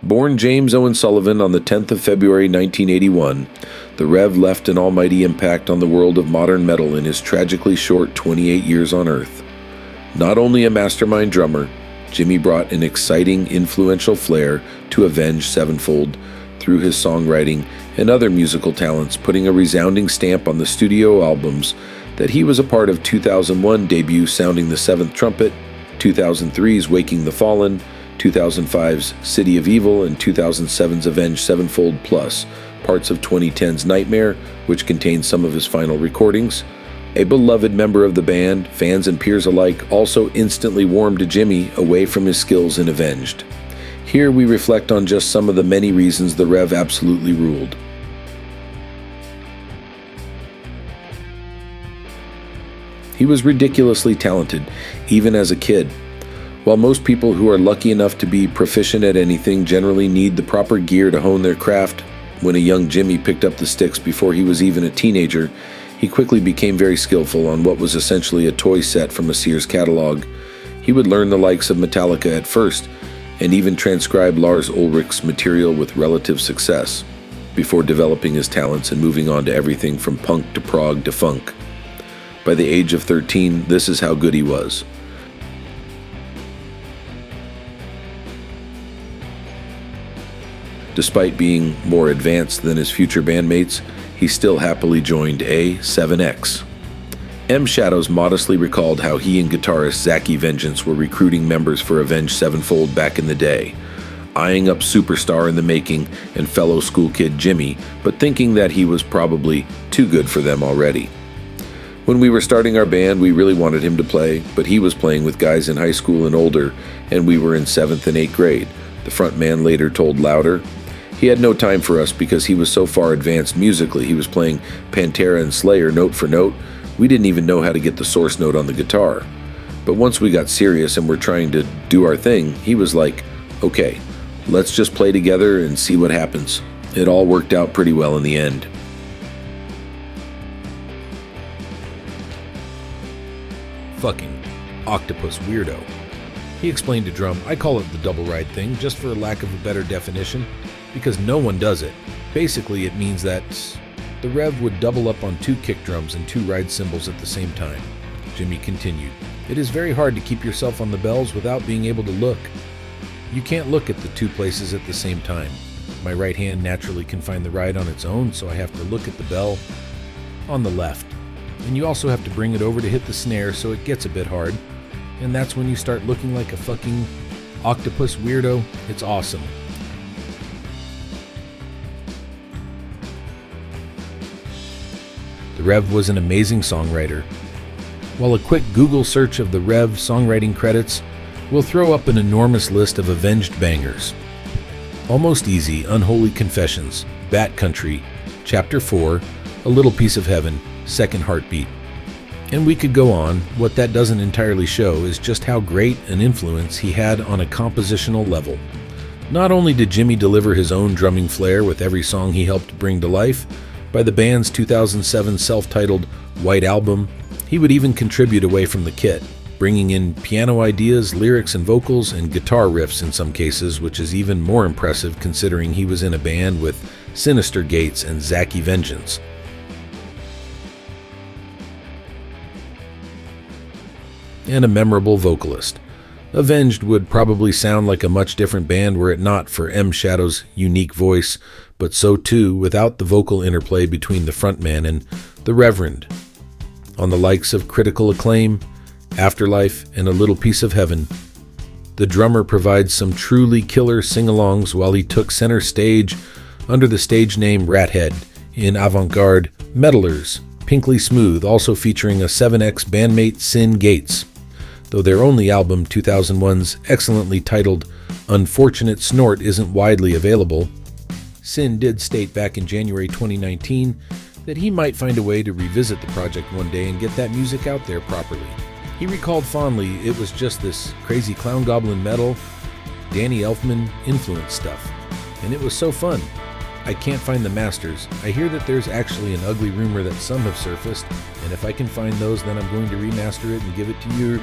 Born James Owen Sullivan on the 10th of February 1981, the Rev left an almighty impact on the world of modern metal in his tragically short 28 years on Earth. Not only a mastermind drummer, Jimmy brought an exciting, influential flair to Avenged Sevenfold through his songwriting and other musical talents, putting a resounding stamp on the studio albums that he was a part of 2001 debut Sounding The Seventh Trumpet, 2003's Waking the Fallen, 2005's City of Evil, and 2007's Avenged Sevenfold Plus, parts of 2010's Nightmare, which contains some of his final recordings. A beloved member of the band, fans and peers alike also instantly warmed to Jimmy away from his skills in Avenged. Here we reflect on just some of the many reasons the Rev absolutely ruled. He was ridiculously talented, even as a kid. While most people who are lucky enough to be proficient at anything generally need the proper gear to hone their craft, when a young Jimmy picked up the sticks before he was even a teenager, he quickly became very skillful on what was essentially a toy set from a Sears catalog. He would learn the likes of Metallica at first, and even transcribe Lars Ulrich's material with relative success, before developing his talents and moving on to everything from punk to prog to funk. By the age of 13, this is how good he was. Despite being more advanced than his future bandmates, he still happily joined A7X. M. Shadows modestly recalled how he and guitarist Zachy Vengeance were recruiting members for Avenged Sevenfold back in the day, eyeing up superstar in the making and fellow school kid Jimmy, but thinking that he was probably too good for them already. When we were starting our band, we really wanted him to play, but he was playing with guys in high school and older, and we were in 7th and 8th grade, the frontman later told Louder. He had no time for us because he was so far advanced musically. He was playing Pantera and Slayer note for note. We didn't even know how to get the source note on the guitar. But once we got serious and were trying to do our thing, he was like, okay, let's just play together and see what happens. It all worked out pretty well in the end. Fucking Octopus Weirdo. He explained to Drum, I call it the double ride thing, just for lack of a better definition, because no one does it. Basically, it means that the Rev would double up on 2 kick drums and 2 ride cymbals at the same time. Jimmy continued, it is very hard to keep yourself on the bells without being able to look. You can't look at the 2 places at the same time. My right hand naturally can find the ride on its own, so I have to look at the bell on the left. And you also have to bring it over to hit the snare, so it gets a bit hard. And that's when you start looking like a fucking octopus weirdo. It's awesome. The Rev was an amazing songwriter. While a quick Google search of the Rev songwriting credits will throw up an enormous list of Avenged bangers. Almost Easy, Unholy Confessions, Bat Country, Chapter 4, A Little Piece of Heaven, Second Heartbeat. And we could go on. What that doesn't entirely show is just how great an influence he had on a compositional level. Not only did Jimmy deliver his own drumming flair with every song he helped bring to life, by the band's 2007 self-titled White Album, he would even contribute away from the kit, bringing in piano ideas, lyrics and vocals, and guitar riffs in some cases, which is even more impressive considering he was in a band with Sinister Gates and Zachy Vengeance. And a memorable vocalist. Avenged would probably sound like a much different band were it not for M. Shadow's unique voice, but so too without the vocal interplay between the frontman and the Reverend. On the likes of Critical Acclaim, Afterlife, and A Little Piece of Heaven, the drummer provides some truly killer sing-alongs while he took center stage under the stage name Rathead in avant-garde Meddlers, Pinkly Smooth, also featuring a 7X bandmate Sin Gates. Though their only album, 2001's excellently titled Unfortunate Snort, isn't widely available, Sin did state back in January 2019 that he might find a way to revisit the project one day and get that music out there properly. He recalled fondly it was just this crazy clown goblin metal, Danny Elfman influence stuff, and it was so fun. I can't find the masters. I hear that there's actually an ugly rumor that some have surfaced, and if I can find those, then I'm going to remaster it and give it to you.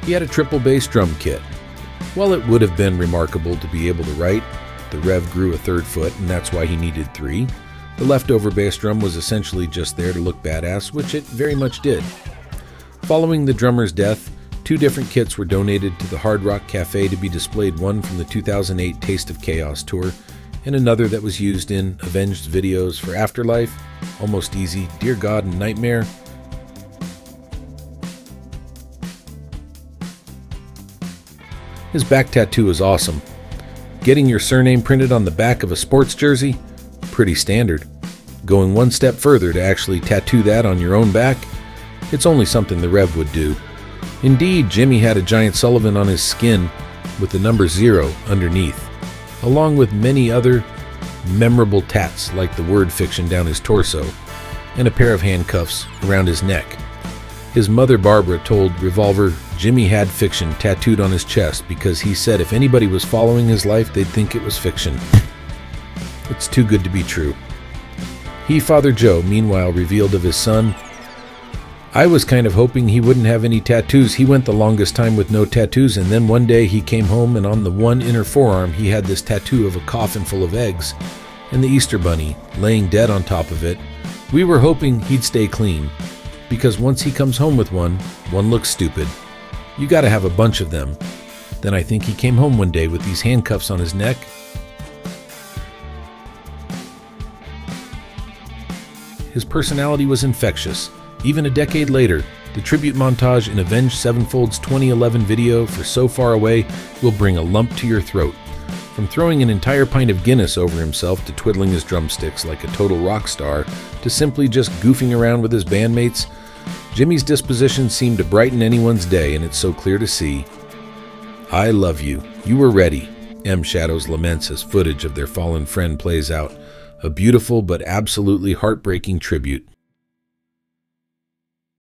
He had a triple bass drum kit. While it would have been remarkable to be able to write, the rev grew a third foot and that's why he needed 3. The leftover bass drum was essentially just there to look badass, which it very much did. Following the drummer's death, 2 different kits were donated to the Hard Rock Cafe to be displayed, one from the 2008 Taste of Chaos tour, and another that was used in Avenged videos for Afterlife, Almost Easy, Dear God, and Nightmare. His back tattoo is awesome. Getting your surname printed on the back of a sports jersey? Pretty standard. Going one step further to actually tattoo that on your own back? It's only something the Rev would do. Indeed, Jimmy had a giant Sullivan on his skin with the number 0 underneath, along with many other memorable tats like the word fiction down his torso and a pair of handcuffs around his neck. His mother Barbara told Revolver Jimmy had fiction tattooed on his chest because he said if anybody was following his life, they'd think it was fiction. It's too good to be true. Father Joe, meanwhile, revealed of his son, I was kind of hoping he wouldn't have any tattoos. He went the longest time with no tattoos, and then one day he came home and on the one inner forearm he had this tattoo of a coffin full of eggs and the Easter Bunny laying dead on top of it. We were hoping he'd stay clean, because once he comes home with one looks stupid. You gotta have a bunch of them. Then I think he came home one day with these handcuffs on his neck. His personality was infectious. Even a decade later, the tribute montage in Avenged Sevenfold's 2011 video for So Far Away will bring a lump to your throat. From throwing an entire pint of Guinness over himself to twiddling his drumsticks like a total rock star to simply just goofing around with his bandmates, Jimmy's disposition seemed to brighten anyone's day, and it's so clear to see. I love you. You were ready. M. Shadows laments as footage of their fallen friend plays out. A beautiful but absolutely heartbreaking tribute.